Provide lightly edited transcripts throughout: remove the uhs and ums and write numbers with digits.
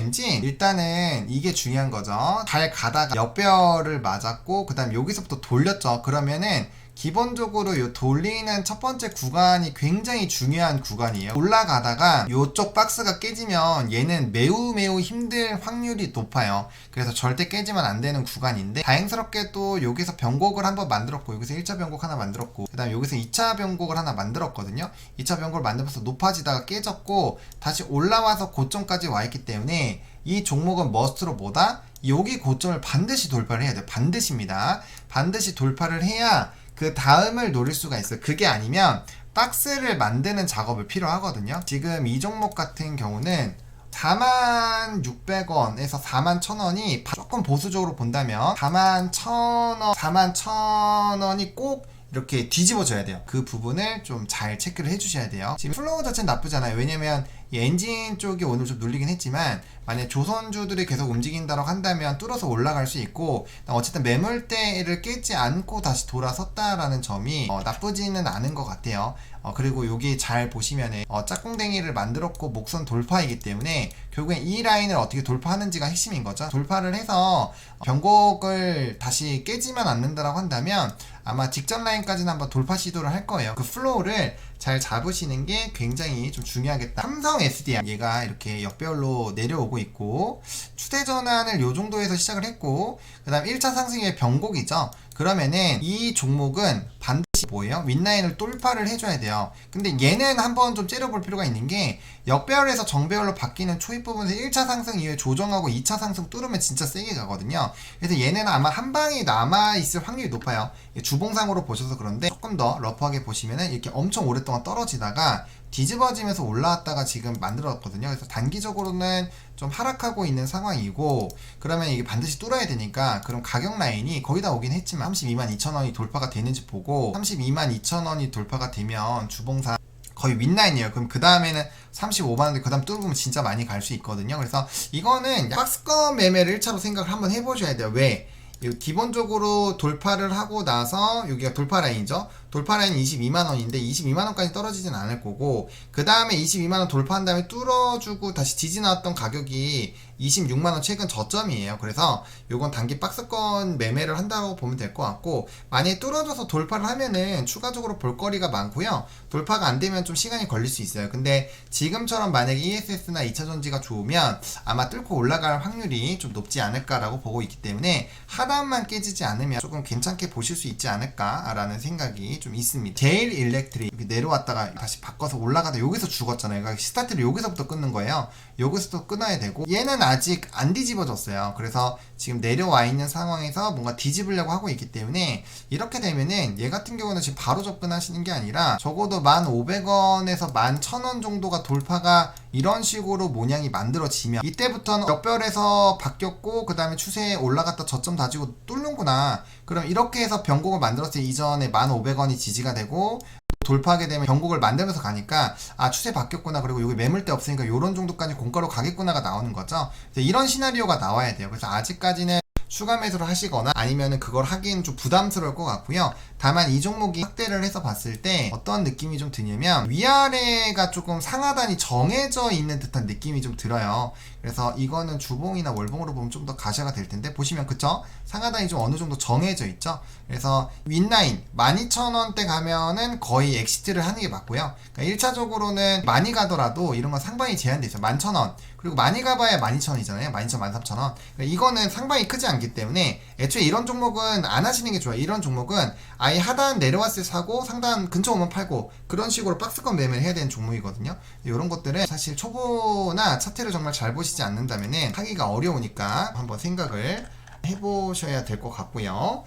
엔진 일단은 이게 중요한 거죠. 잘 가다가 역배열을 맞았고 그 다음 여기서부터 돌렸죠. 그러면은 기본적으로 요 돌리는 첫 번째 구간이 굉장히 중요한 구간이에요. 올라가다가 요쪽 박스가 깨지면 얘는 매우 힘들 확률이 높아요. 그래서 절대 깨지면 안 되는 구간인데 다행스럽게 또 여기서 변곡을 한번 만들었고 여기서 1차 변곡 하나 만들었고 그 다음 여기서 2차 변곡을 하나 만들었거든요. 2차 변곡을 만들면서 높아지다가 깨졌고 다시 올라와서 고점까지 와 있기 때문에 이 종목은 머스트로 뭐다? 여기 고점을 반드시 돌파를 해야 돼요. 반드시입니다. 반드시 돌파를 해야 그 다음을 노릴 수가 있어요. 그게 아니면 박스를 만드는 작업을 필요하거든요. 지금 이 종목 같은 경우는 46,600원에서 41,000원이 조금 보수적으로 본다면 41,000원, 41,000원이 꼭 이렇게 뒤집어져야 돼요. 그 부분을 좀 잘 체크를 해주셔야 돼요. 지금 플로우 자체는 나쁘잖아요. 왜냐면 이 엔진 쪽이 오늘 좀 눌리긴 했지만 만약 조선주들이 계속 움직인다고 한다면 뚫어서 올라갈 수 있고 어쨌든 매물대를 깨지 않고 다시 돌아섰다라는 점이 나쁘지는 않은 것 같아요. 그리고 여기 잘 보시면은 짝꿍댕이를 만들었고 목선 돌파이기 때문에 결국엔 이 라인을 어떻게 돌파하는지가 핵심인 거죠. 돌파를 해서 변곡을 다시 깨지만 않는다라고 한다면 아마 직전 라인까지는 한번 돌파 시도를 할 거예요. 그 플로우를 잘 잡으시는 게 굉장히 좀 중요하겠다. 삼성 SDI 얘가 이렇게 역배열로 내려오고 있고 추세 전환을 요 정도에서 시작을 했고 그 다음 1차 상승의 변곡이죠. 그러면은 이 종목은 반드시 뭐예요? 윗라인을 돌파를 해줘야 돼요. 근데 얘는 한번 좀 째려볼 필요가 있는 게 역배열에서 정배열로 바뀌는 초입 부분에서 1차 상승 이후에 조정하고 2차 상승 뚫으면 진짜 세게 가거든요. 그래서 얘는 아마 한 방이 남아있을 확률이 높아요. 주봉상으로 보셔서 그런데 조금 더 러프하게 보시면은 이렇게 엄청 오랫동안 떨어지다가 뒤집어지면서 올라왔다가 지금 만들었거든요. 그래서 단기적으로는 좀 하락하고 있는 상황이고 그러면 이게 반드시 뚫어야 되니까 그럼 가격 라인이 거의 다 오긴 했지만 322,200원이 돌파가 되는지 보고 322,200원이 돌파가 되면 주봉상 거의 윗라인이에요. 그럼 그 다음에는 35만원, 그 다음 뚫으면 진짜 많이 갈 수 있거든요. 그래서 이거는 박스권 매매를 1차로 생각을 한번 해보셔야 돼요. 왜? 기본적으로 돌파를 하고 나서 여기가 돌파 라인이죠. 돌파 라인 22만원인데 22만원까지 떨어지진 않을 거고 그 다음에 22만원 돌파한 다음에 뚫어주고 다시 지지 나왔던 가격이 26만원 최근 저점이에요. 그래서 요건 단기 박스권 매매를 한다고 보면 될 것 같고 만약에 뚫어져서 돌파를 하면은 추가적으로 볼거리가 많고요. 돌파가 안 되면 좀 시간이 걸릴 수 있어요. 근데 지금처럼 만약에 ESS나 2차전지가 좋으면 아마 뚫고 올라갈 확률이 좀 높지 않을까라고 보고 있기 때문에 하단만 깨지지 않으면 조금 괜찮게 보실 수 있지 않을까라는 생각이 좀 있습니다. 제일 일렉트릭 이렇게 내려왔다가 다시 바꿔서 올라가다 여기서 죽었잖아요. 그러니까 스타트를 여기서부터 끊는 거예요. 여기서부터 끊어야 되고 얘는 아직 안 뒤집어졌어요. 그래서 지금 내려와 있는 상황에서 뭔가 뒤집으려고 하고 있기 때문에 이렇게 되면은 얘 같은 경우는 지금 바로 접근하시는 게 아니라 적어도 1,500원에서 11,000원 정도가 돌파가 이런 식으로 모양이 만들어지면 이때부터는 역별에서 바뀌었고 그 다음에 추세에 올라갔다 저점 다지고 뚫는구나. 그럼 이렇게 해서 변곡을 만들었을 때 이전에 1,500원이 지지가 되고 돌파하게 되면 변곡을 만들면서 가니까 아 추세 바뀌었구나 그리고 여기 매물대 없으니까 요런 정도까지 공가로 가겠구나가 나오는 거죠. 이런 시나리오가 나와야 돼요. 그래서 아직까지는 추가 매수를 하시거나 아니면은 그걸 하기엔 좀 부담스러울 것 같고요. 다만 이 종목이 확대를 해서 봤을 때 어떤 느낌이 좀 드냐면 위아래가 조금 상하단이 정해져 있는 듯한 느낌이 좀 들어요. 그래서 이거는 주봉이나 월봉으로 보면 좀 더 가시화가 될 텐데 보시면 그쵸? 상하단이 좀 어느 정도 정해져 있죠? 그래서 윗라인 12,000원대 가면은 거의 엑시트를 하는 게 맞고요. 그러니까 1차적으로는 많이 가더라도 이런 건 상방이 제한돼 있어요. 11,000원 그리고 많이 가봐야 12,000원이잖아요. 12,000원, 13,000원. 그러니까 이거는 상방이 크지 않기 때문에 애초에 이런 종목은 안 하시는 게 좋아요. 이런 종목은 아예 하단 내려왔을 때 사고 상단 근처 오면 팔고 그런 식으로 박스권 매매를 해야 되는 종목이거든요. 이런 것들은 사실 초보나 차트를 정말 잘 보시지 않는다면은 하기가 어려우니까 한번 생각을 해보셔야 될 것 같고요.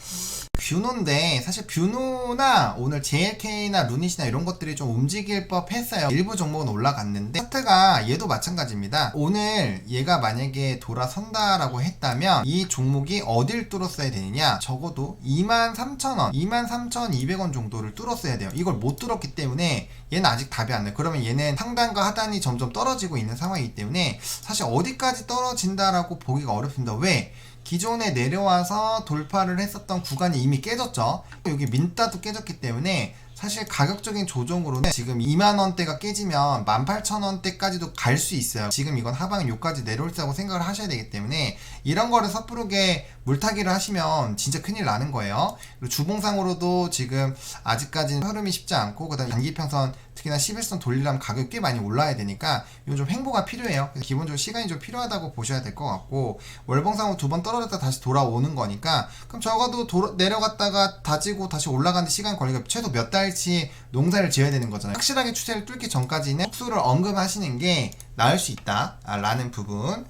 뷰노인데 사실 뷰노나 오늘 JLK나 루닛이나 이런 것들이 좀 움직일 법 했어요. 일부 종목은 올라갔는데 차트가 얘도 마찬가지입니다. 오늘 얘가 만약에 돌아선다라고 했다면 이 종목이 어딜 뚫었어야 되느냐 적어도 23,000원 23,200원 정도를 뚫었어야 돼요. 이걸 못 뚫었기 때문에 얘는 아직 답이 안 나요. 그러면 얘는 상단과 하단이 점점 떨어지고 있는 상황이기 때문에 사실 어디까지 떨어진다라고 보기가 어렵습니다. 왜? 기존에 내려와서 돌파를 했었던 구간이 이미 깨졌죠. 여기 민따도 깨졌기 때문에 사실 가격적인 조정으로는 지금 2만원대가 깨지면 18,000원대까지도 갈 수 있어요. 지금 이건 하방은 요까지 내려올 거라고 생각을 하셔야 되기 때문에 이런 거를 섣부르게 물타기를 하시면 진짜 큰일 나는 거예요. 그리고 주봉상으로도 지금 아직까지는 흐름이 쉽지 않고, 그 다음에 단기평선 특히나 11선 돌리려면 가격이 꽤 많이 올라야 되니까 이건 좀 횡보가 필요해요. 그래서 기본적으로 시간이 좀 필요하다고 보셔야 될 것 같고, 월봉상으로 두 번 떨어졌다 다시 돌아오는 거니까 그럼 적어도 내려갔다가 다지고 다시 올라가는데 시간 걸리니까 최소 몇 달치 농사를 지어야 되는 거잖아요. 확실하게 추세를 뚫기 전까지는 속수를 언급하시는 게 나을 수 있다 라는 부분을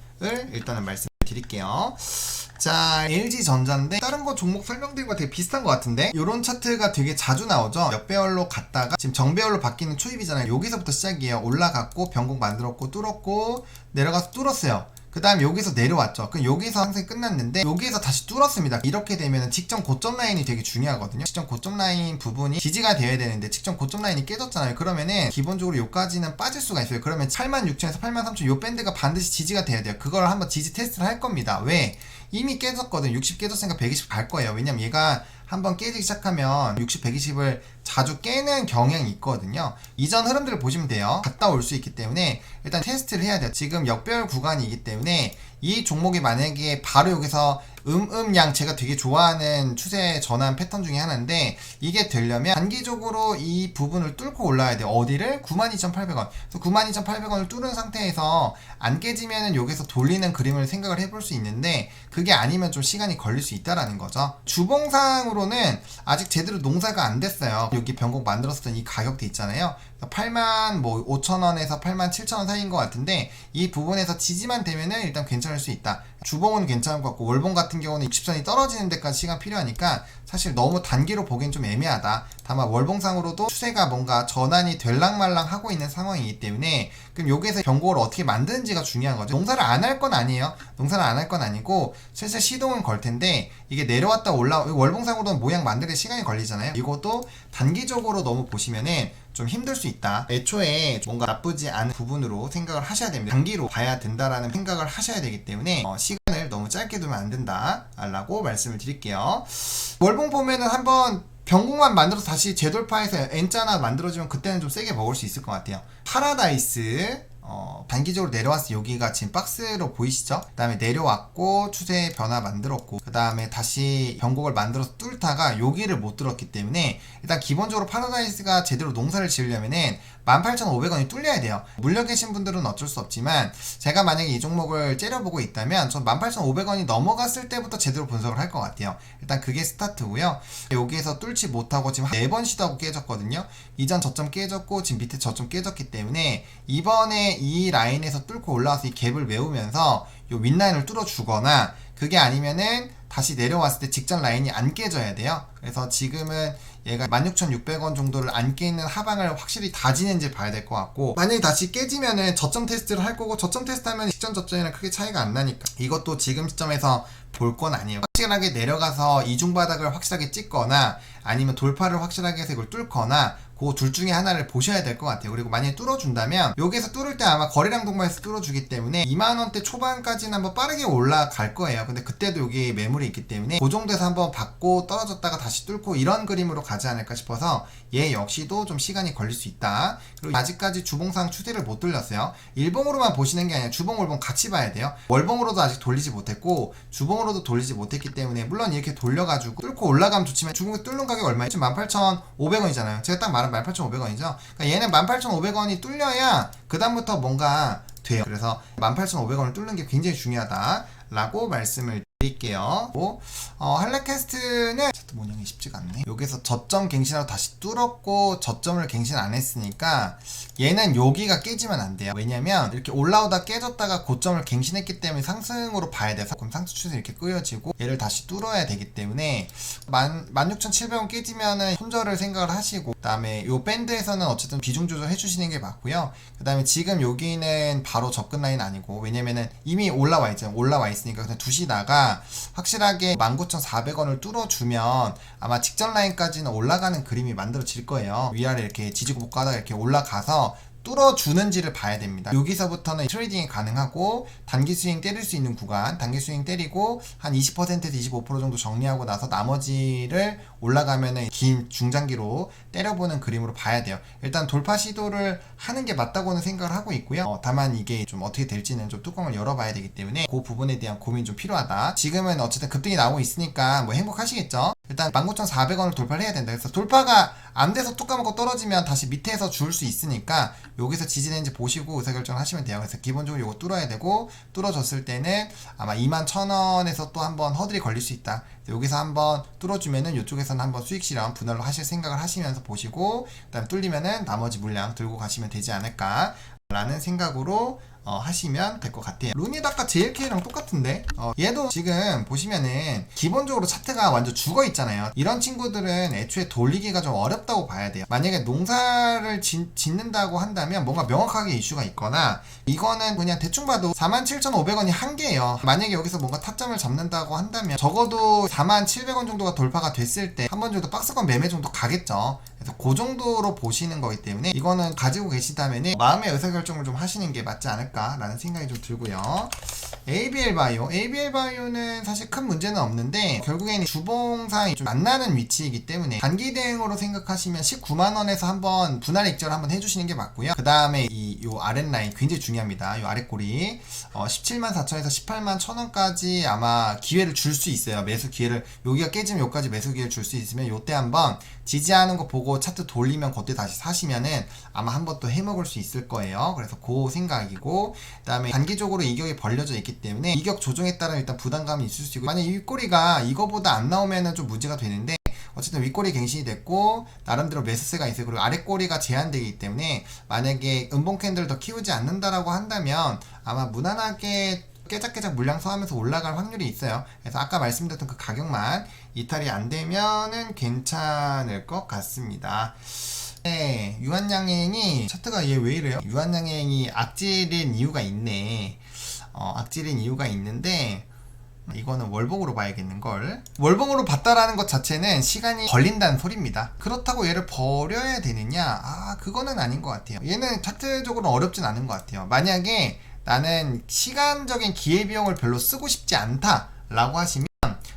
일단은 말씀드릴게요. 자, LG전자인데 다른 거 종목 설명드린 거 되게 비슷한 것 같은데, 요런 차트가 되게 자주 나오죠. 역배열로 갔다가 지금 정배열로 바뀌는 초입이잖아요. 여기서부터 시작이에요. 올라갔고 변곡 만들었고 뚫었고 내려가서 뚫었어요. 그 다음 여기서 내려왔죠. 그럼 여기서 항상 끝났는데 여기에서 다시 뚫었습니다. 이렇게 되면 직전 고점 라인이 되게 중요하거든요. 직전 고점 라인 부분이 지지가 되어야 되는데 직전 고점 라인이 깨졌잖아요. 그러면은 기본적으로 요까지는 빠질 수가 있어요. 그러면 86,000에서 83,000 요 밴드가 반드시 지지가 돼야 돼요. 그걸 한번 지지 테스트를 할 겁니다. 왜? 이미 깨졌거든. 60 깨졌으니까 120 갈 거예요. 왜냐면 얘가 한번 깨지기 시작하면 60, 120을 자주 깨는 경향이 있거든요. 이전 흐름들을 보시면 돼요. 갔다 올 수 있기 때문에 일단 테스트를 해야 돼요. 지금 역배열 구간이기 때문에 이 종목이 만약에 바로 여기서 양 제가 되게 좋아하는 추세 전환 패턴 중에 하나인데, 이게 되려면 단기적으로 이 부분을 뚫고 올라야 돼요. 어디를? 92,800원. 그래서 92,800원을 뚫은 상태에서 안 깨지면은 여기서 돌리는 그림을 생각을 해볼 수 있는데, 그게 아니면 좀 시간이 걸릴 수 있다라는 거죠. 주봉상으로는 아직 제대로 농사가 안 됐어요. 여기 변곡 만들었었던 이 가격대 있잖아요. 85,000원에서 87,000원 사이인 것 같은데, 이 부분에서 지지만 되면은 일단 괜찮을 수 있다. 주봉은 괜찮을 것 같고, 월봉 같은 경우는 60선이 떨어지는 데까지 시간 필요하니까 사실 너무 단기로 보기엔 좀 애매하다. 다만 월봉상으로도 추세가 뭔가 전환이 될랑말랑 하고 있는 상황이기 때문에, 그럼 여기에서 변곡을 어떻게 만드는지가 중요한 거죠. 농사를 안 할 건 아니에요. 농사를 안 할 건 아니고 슬슬 시동은 걸 텐데, 이게 내려왔다 월봉상으로는 모양 만드는 시간이 걸리잖아요. 이것도 단기적으로 너무 보시면은 좀 힘들 수 있다. 애초에 뭔가 나쁘지 않은 부분으로 생각을 하셔야 됩니다. 단기로 봐야 된다라는 생각을 하셔야 되기 때문에 시간을 너무 짧게 두면 안 된다 라고 말씀을 드릴게요. 월봉 보면은 한번 변곡만 만들어서 다시 재돌파해서 N자나 만들어지면 그때는 좀 세게 먹을 수 있을 것 같아요. 파라다이스 단기적으로 내려왔어. 여기가 지금 박스로 보이시죠? 그 다음에 내려왔고 추세 변화 만들었고, 그 다음에 다시 변곡을 만들어서 뚫다가 여기를 못 뚫었기 때문에 일단 기본적으로 파라다이스가 제대로 농사를 지으려면은 18,500원이 뚫려야 돼요. 물려 계신 분들은 어쩔 수 없지만, 제가 만약에 이 종목을 째려보고 있다면 전 18,500원이 넘어갔을 때부터 제대로 분석을 할 것 같아요. 일단 그게 스타트고요. 여기에서 뚫지 못하고 지금 4번 시도하고 깨졌거든요. 이전 저점 깨졌고 지금 밑에 저점 깨졌기 때문에 이번에 이 라인에서 뚫고 올라와서 이 갭을 메우면서 요 윗라인을 뚫어주거나, 그게 아니면은 다시 내려왔을 때 직전 라인이 안 깨져야 돼요. 그래서 지금은 얘가 16,600원 정도를 안 깨는 하방을 확실히 다지는지 봐야 될 것 같고, 만약에 다시 깨지면은 저점 테스트를 할 거고, 저점 테스트 하면 직전 저점이랑 크게 차이가 안 나니까 이것도 지금 시점에서 볼 건 아니에요. 확실하게 내려가서 이중바닥을 확실하게 찍거나 아니면 돌파를 확실하게 해서 이걸 뚫거나, 그 둘 중에 하나를 보셔야 될 것 같아요. 그리고 만약에 뚫어준다면 여기서 뚫을 때 아마 거래량 동반해서 뚫어주기 때문에 2만원대 초반까지는 한번 빠르게 올라갈 거예요. 근데 그때도 여기 매물이 있기 때문에 그 정도에서 한번 받고 떨어졌다가 다시 뚫고 이런 그림으로 가지 않을까 싶어서 얘 역시도 좀 시간이 걸릴 수 있다. 그리고 아직까지 주봉상 추세를 못 돌렸어요. 일봉으로만 보시는 게 아니라 주봉 월봉 같이 봐야 돼요. 월봉으로도 아직 돌리지 못했고 주봉으로도 돌리지 못했기 때문에, 물론 이렇게 돌려가지고 뚫고 올라가면 좋지만 주봉이 뚫는 가격이 얼마예요? 지금 18,500원이잖아요 제가 딱 말한 18,500원이죠. 그러니까 얘는 18,500원이 뚫려야 그 다음부터 뭔가 돼요. 그래서 18,500원을 뚫는 게 굉장히 중요하다 라고 말씀을 드릴게요. 할레캐스트는 차트 모양이 쉽지가 않네. 여기서 저점 갱신하고 다시 뚫었고 저점을 갱신 안 했으니까 얘는 여기가 깨지면 안 돼요. 왜냐면 이렇게 올라오다 깨졌다가 고점을 갱신했기 때문에 상승으로 봐야 돼서, 그럼 상승 추세 이렇게 끄여지고 얘를 다시 뚫어야 되기 때문에 16,700원 깨지면은 손절을 생각을 하시고, 그 다음에 요 밴드에서는 어쨌든 비중 조절 해주시는 게 맞고요. 그 다음에 지금 여기는 바로 접근 라인 아니고, 왜냐면은 이미 올라와 있잖아요. 올라와 있으니까 그냥 두시다가 확실하게 19,400원을 뚫어주면 아마 직전 라인까지는 올라가는 그림이 만들어질 거예요. 위아래 이렇게 지지고 볶아다가 이렇게 올라가서 뚫어주는지를 봐야 됩니다. 여기서부터는 트레이딩이 가능하고 단기 스윙 때릴 수 있는 구간, 단기 스윙 때리고 한 20%에서 25% 정도 정리하고 나서 나머지를 올라가면은 긴 중장기로 때려보는 그림으로 봐야 돼요. 일단 돌파 시도를 하는 게 맞다고는 생각을 하고 있고요. 다만 이게 좀 어떻게 될지는 좀 뚜껑을 열어봐야 되기 때문에 그 부분에 대한 고민 좀 필요하다. 지금은 어쨌든 급등이 나오고 있으니까 뭐 행복하시겠죠? 일단 19,400원을 돌파를 해야 된다. 그래서 돌파가 안 돼서 뚝 까먹고 떨어지면 다시 밑에서 줄 수 있으니까 여기서 지지되는지 보시고 의사결정을 하시면 돼요. 그래서 기본적으로 이거 뚫어야 되고, 뚫어졌을 때는 아마 21,000원에서 또 한번 허들이 걸릴 수 있다. 여기서 한번 뚫어주면은 이쪽에서는 한번 수익 실현 분할로 하실 생각을 하시면서 보시고, 그 다음에 뚫리면은 나머지 물량 들고 가시면 되지 않을까 라는 생각으로 하시면 될 것 같아요. 룬이 아까 JLK랑 똑같은데 얘도 지금 보시면은 기본적으로 차트가 완전 죽어 있잖아요. 이런 친구들은 애초에 돌리기가 좀 어렵다고 봐야 돼요. 만약에 농사를 짓는다고 한다면 뭔가 명확하게 이슈가 있거나, 이거는 그냥 대충 봐도 47,500원이 한계예요. 만약에 여기서 뭔가 타점을 잡는다고 한다면 적어도 47,000원 정도가 돌파가 됐을 때 한 번 정도 박스권 매매 정도 가겠죠. 그래서 그 정도로 보시는 거기 때문에 이거는 가지고 계시다면 마음의 의사결정을 좀 하시는 게 맞지 않을까 라는 생각이 좀 들고요. ABL 바이오는 사실 큰 문제는 없는데 결국에는 주봉상이 좀 만나는 위치이기 때문에 단기 대응으로 생각하시면 19만원에서 한번 분할 익절 한번 해주시는 게 맞고요. 그 다음에 요 아랫라인 굉장히 중요합니다. 요 아랫꼬리 174,000에서 181,000원까지 아마 기회를 줄 수 있어요. 매수 기회를, 여기가 깨지면 여기까지 매수 기회를 줄 수 있으면 요때 한번 지지하는 거 보고 차트 돌리면 그때 다시 사시면은 아마 한번 또 해먹을 수 있을 거예요. 그래서 그 생각이고, 그 다음에 단기적으로 이격이 벌려져 있기 때문에 이격 조정에 따라 일단 부담감이 있을 수 있고, 만약 이 윗꼬리가 이거보다 안 나오면은 좀 문제가 되는데 어쨌든 윗꼬리 갱신이 됐고 나름대로 매수세가 있어요. 그리고 아랫꼬리가 제한되기 때문에 만약에 음봉 캔들을 더 키우지 않는다라고 한다면 아마 무난하게 깨작깨작 물량 소화하면서 올라갈 확률이 있어요. 그래서 아까 말씀드렸던 그 가격만 이탈이 안 되면은 괜찮을 것 같습니다. 네, 유한양행이 차트가 얘 왜 이래요? 유한양행이 악질인 이유가 있네. 악질인 이유가 있는데 이거는 월봉으로 봐야겠는걸. 월봉으로 봤다라는 것 자체는 시간이 걸린다는 소리입니다. 그렇다고 얘를 버려야 되느냐? 그거는 아닌 것 같아요. 얘는 차트적으로 어렵진 않은 것 같아요. 만약에 나는 시간적인 기회비용을 별로 쓰고 싶지 않다 라고 하시면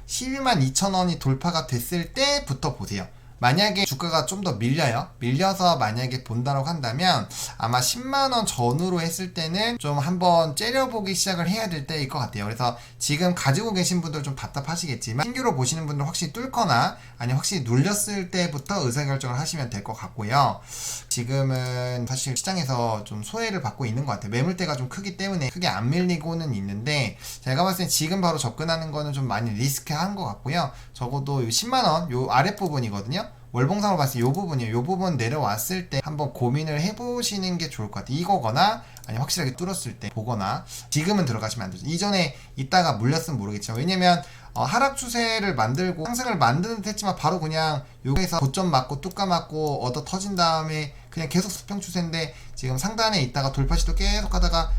122,000원이 돌파가 됐을 때부터 보세요. 만약에 주가가 좀 더 밀려서 만약에 본다라고 한다면 아마 10만원 전후로 했을 때는 좀 한번 째려보기 시작을 해야 될 때일 것 같아요. 그래서 지금 가지고 계신 분들 좀 답답하시겠지만 신규로 보시는 분들 확실히 뚫거나 아니면 확실히 눌렸을 때부터 의사결정을 하시면 될 것 같고요. 지금은 사실 시장에서 좀 소외를 받고 있는 것 같아요. 매물대가 좀 크기 때문에 크게 안 밀리고는 있는데 제가 봤을 때 지금 바로 접근하는 거는 좀 많이 리스크한 것 같고요. 적어도 10만원 요 아랫부분이거든요. 월봉상으로 봤을 때 요 부분이에요. 요 부분 내려왔을 때 한번 고민을 해보시는 게 좋을 것 같아요. 이거거나 아니면 확실하게 뚫었을 때 보거나. 지금은 들어가시면 안 되죠. 이전에 있다가 물렸으면 모르겠지만, 왜냐면 하락 추세를 만들고 상승을 만드는 듯 했지만 바로 그냥 여기서 고점 맞고 뚜까 맞고 얻어 터진 다음에 그냥 계속 수평 추세인데, 지금 상단에 있다가 돌파 시도 계속 하다가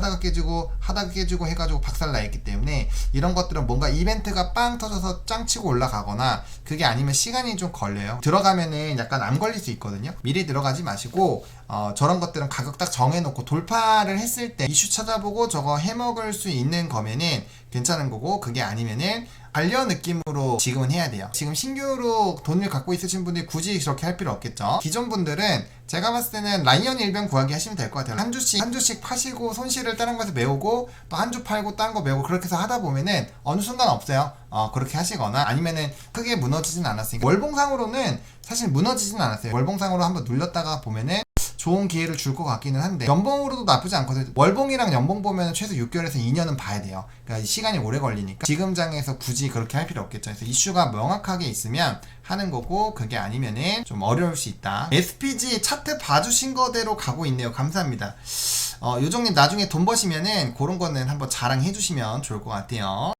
깨지고 해가지고 박살나 있기 때문에 이런 것들은 뭔가 이벤트가 빵 터져서 짱 치고 올라가거나, 그게 아니면 시간이 좀 걸려요. 들어가면은 약간 암 걸릴 수 있거든요. 미리 들어가지 마시고 저런 것들은 가격 딱 정해놓고 돌파를 했을 때 이슈 찾아보고 저거 해먹을 수 있는 거면은 괜찮은 거고, 그게 아니면은 관련 느낌으로 지금은 해야 돼요. 지금 신규로 돈을 갖고 있으신 분들이 굳이 그렇게 할 필요 없겠죠. 기존 분들은 제가 봤을 때는 라이언 일변 구하기 하시면 될 것 같아요. 한 주씩 파시고 손실을 다른 것에서 메우고 또 한 주 팔고 딴 거 메우고 그렇게 해서 하다 보면은 어느 순간 없어요. 그렇게 하시거나 아니면은 크게 무너지진 않았으니까. 월봉상으로는 사실 무너지진 않았어요. 월봉상으로 한번 눌렸다가 보면은 좋은 기회를 줄 것 같기는 한데 연봉으로도 나쁘지 않거든요. 월봉이랑 연봉 보면 최소 6개월에서 2년은 봐야 돼요. 그러니까 시간이 오래 걸리니까 지금 장에서 굳이 그렇게 할 필요 없겠죠. 그래서 이슈가 명확하게 있으면 하는 거고, 그게 아니면은 좀 어려울 수 있다. SPG 차트 봐주신 거대로 가고 있네요. 감사합니다. 요정님 나중에 돈 버시면은 그런 거는 한번 자랑해 주시면 좋을 것 같아요.